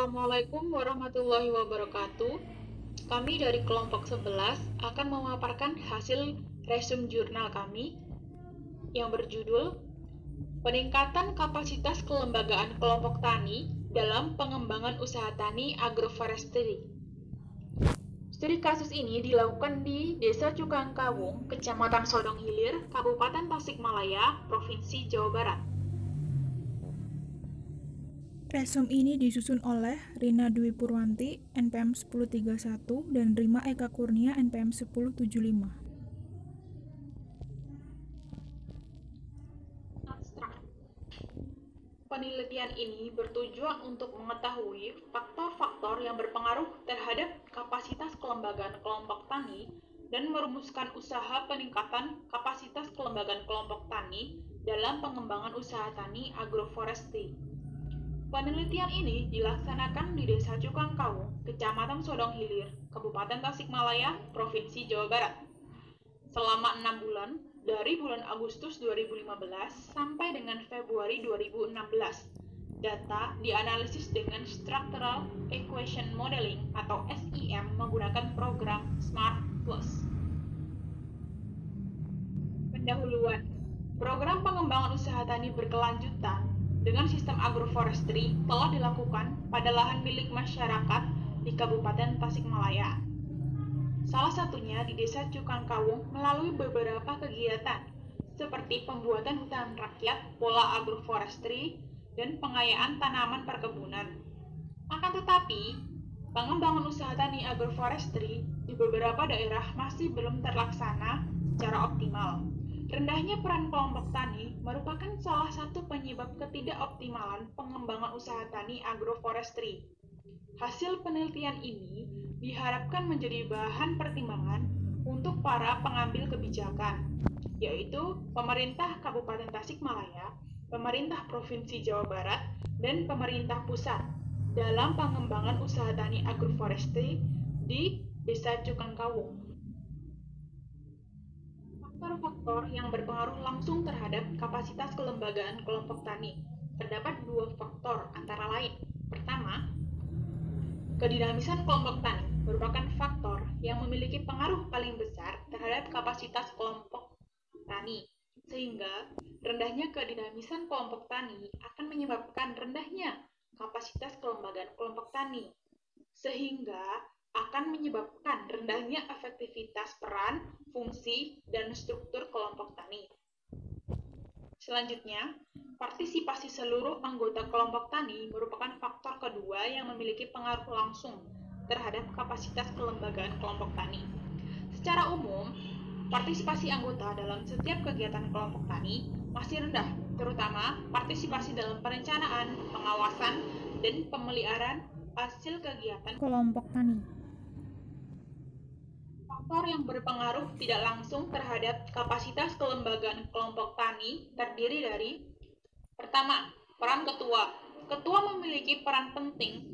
Assalamualaikum warahmatullahi wabarakatuh. Kami dari kelompok 11 akan memaparkan hasil resume jurnal kami yang berjudul Peningkatan Kapasitas Kelembagaan Kelompok Tani dalam Pengembangan Usaha Tani Agroforestry. Studi kasus ini dilakukan di Desa Cukangkawung, Kecamatan Sodong Hilir, Kabupaten Tasikmalaya, Provinsi Jawa Barat. Resume ini disusun oleh Rina Dwi Purwanti, NPM 1031, dan Rima Eka Kurnia, NPM 1075. Abstrak. Penelitian ini bertujuan untuk mengetahui faktor-faktor yang berpengaruh terhadap kapasitas kelembagaan kelompok tani dan merumuskan usaha peningkatan kapasitas kelembagaan kelompok tani dalam pengembangan usaha tani agroforestry. Penelitian ini dilaksanakan di Desa Cukangkawung, Kecamatan Sodong Hilir, Kabupaten Tasikmalaya, Provinsi Jawa Barat, selama 6 bulan, dari bulan Agustus 2015 sampai dengan Februari 2016. Data dianalisis dengan Structural Equation Modeling atau SEM menggunakan program SMART Plus. Pendahuluan. Program pengembangan usaha tani berkelanjutan dengan sistem agroforestry telah dilakukan pada lahan milik masyarakat di Kabupaten Tasikmalaya. Salah satunya di Desa Cukangkawung melalui beberapa kegiatan seperti pembuatan hutan rakyat, pola agroforestry, dan pengayaan tanaman perkebunan. Akan tetapi, pengembangan usaha tani agroforestry di beberapa daerah masih belum terlaksana secara optimal. Rendahnya peran kelompok tani merupakan salah satu penyebab ketidakoptimalan pengembangan usaha tani agroforestry. Hasil penelitian ini diharapkan menjadi bahan pertimbangan untuk para pengambil kebijakan, yaitu pemerintah Kabupaten Tasikmalaya, pemerintah Provinsi Jawa Barat, dan pemerintah pusat dalam pengembangan usaha tani agroforestry di Desa Cukangkawung. Faktor-faktor yang berpengaruh langsung terhadap kapasitas kelembagaan kelompok tani. Terdapat dua faktor antara lain. Pertama, kedinamisan kelompok tani merupakan faktor yang memiliki pengaruh paling besar terhadap kapasitas kelompok tani, sehingga rendahnya kedinamisan kelompok tani akan menyebabkan rendahnya kapasitas kelembagaan kelompok tani, sehingga akan menyebabkan rendahnya efektivitas peran, fungsi, dan struktur kelompok tani. Selanjutnya, partisipasi seluruh anggota kelompok tani merupakan faktor kedua yang memiliki pengaruh langsung terhadap kapasitas kelembagaan kelompok tani. Secara umum, partisipasi anggota dalam setiap kegiatan kelompok tani masih rendah, terutama partisipasi dalam perencanaan, pengawasan, dan pemeliharaan hasil kegiatan kelompok tani. Faktor yang berpengaruh tidak langsung terhadap kapasitas kelembagaan kelompok tani terdiri dari: pertama, peran ketua. Ketua memiliki peran penting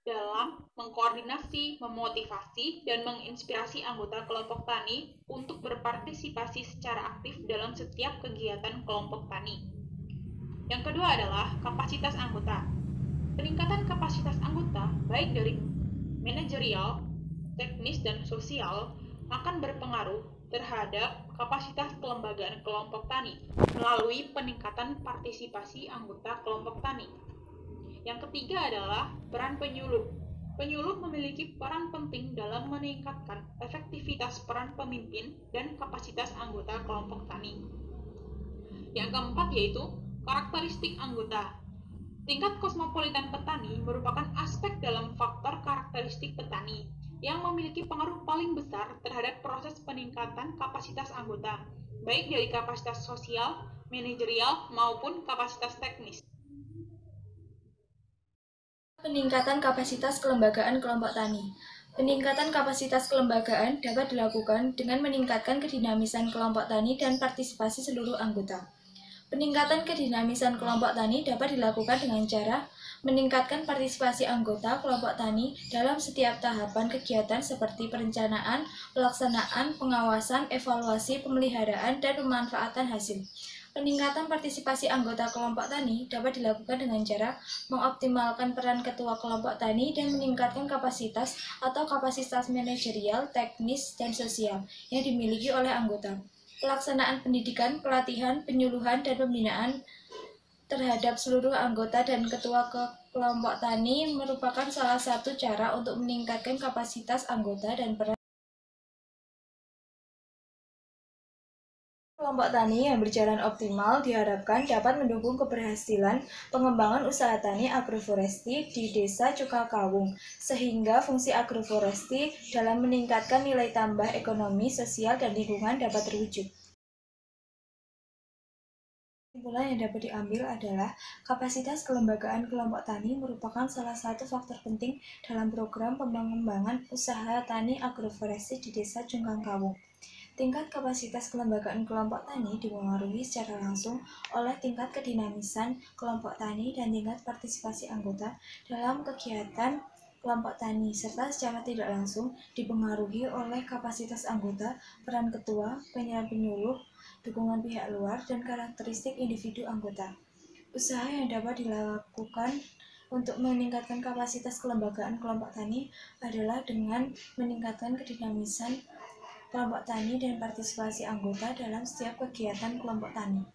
dalam mengkoordinasi, memotivasi, dan menginspirasi anggota kelompok tani untuk berpartisipasi secara aktif dalam setiap kegiatan kelompok tani. Yang kedua adalah kapasitas anggota. Peningkatan kapasitas anggota, baik dari manajerial, teknis, dan sosial, akan berpengaruh terhadap kapasitas kelembagaan kelompok tani melalui peningkatan partisipasi anggota kelompok tani. Yang ketiga adalah peran penyuluh. Penyuluh memiliki peran penting dalam meningkatkan efektivitas peran pemimpin dan kapasitas anggota kelompok tani. Yang keempat yaitu karakteristik anggota. Tingkat kosmopolitan petani merupakan aspek dalam faktor karakteristik petani yang memiliki pengaruh paling besar terhadap proses peningkatan kapasitas anggota, baik dari kapasitas sosial, manajerial, maupun kapasitas teknis. Peningkatan kapasitas kelembagaan kelompok tani. Peningkatan kapasitas kelembagaan dapat dilakukan dengan meningkatkan kedinamisan kelompok tani dan partisipasi seluruh anggota. Peningkatan kedinamisan kelompok tani dapat dilakukan dengan cara meningkatkan partisipasi anggota kelompok tani dalam setiap tahapan kegiatan seperti perencanaan, pelaksanaan, pengawasan, evaluasi, pemeliharaan, dan pemanfaatan hasil. Peningkatan partisipasi anggota kelompok tani dapat dilakukan dengan cara mengoptimalkan peran ketua kelompok tani dan meningkatkan kapasitas atau kapasitas manajerial, teknis, dan sosial yang dimiliki oleh anggota. Pelaksanaan pendidikan, pelatihan, penyuluhan, dan pembinaan terhadap seluruh anggota dan ketua kelompok tani merupakan salah satu cara untuk meningkatkan kapasitas anggota dan peran kelompok tani yang berjalan optimal diharapkan dapat mendukung keberhasilan pengembangan usaha tani agroforestry di Desa Cukakawung, sehingga fungsi agroforestry dalam meningkatkan nilai tambah ekonomi, sosial, dan lingkungan dapat terwujud. Kesimpulan yang dapat diambil adalah kapasitas kelembagaan kelompok tani merupakan salah satu faktor penting dalam program pengembangan usaha tani agroforestry di Desa Cukakawung. Tingkat kapasitas kelembagaan kelompok tani dipengaruhi secara langsung oleh tingkat kedinamisan kelompok tani dan tingkat partisipasi anggota dalam kegiatan kelompok tani, serta secara tidak langsung dipengaruhi oleh kapasitas anggota, peran ketua, penyuluh, dukungan pihak luar, dan karakteristik individu anggota. Usaha yang dapat dilakukan untuk meningkatkan kapasitas kelembagaan kelompok tani adalah dengan meningkatkan kedinamisan kelompok tani dan partisipasi anggota dalam setiap kegiatan kelompok tani.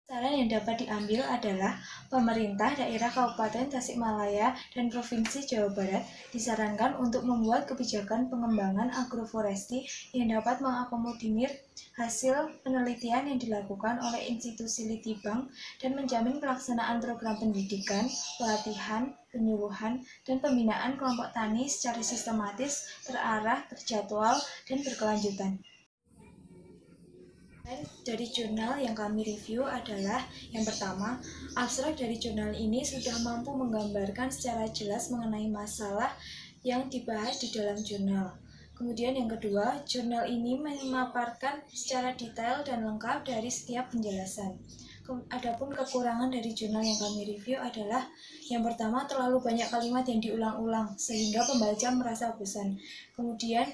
Saran yang dapat diambil adalah pemerintah daerah Kabupaten Tasikmalaya dan Provinsi Jawa Barat disarankan untuk membuat kebijakan pengembangan agroforestry yang dapat mengakomodir hasil penelitian yang dilakukan oleh institusi Litbang dan menjamin pelaksanaan program pendidikan, pelatihan, penyuluhan, dan pembinaan kelompok tani secara sistematis, terarah, terjadwal, dan berkelanjutan. Dari jurnal yang kami review adalah yang pertama, abstrak dari jurnal ini sudah mampu menggambarkan secara jelas mengenai masalah yang dibahas di dalam jurnal. Kemudian yang kedua, jurnal ini memaparkan secara detail dan lengkap dari setiap penjelasan. Adapun kekurangan dari jurnal yang kami review adalah yang pertama, terlalu banyak kalimat yang diulang-ulang sehingga pembaca merasa bosan. Kemudian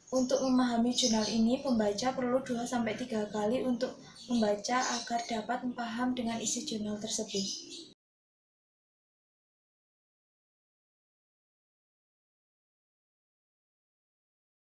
untuk memahami jurnal ini, pembaca perlu 2-3 kali untuk membaca agar dapat paham dengan isi jurnal tersebut.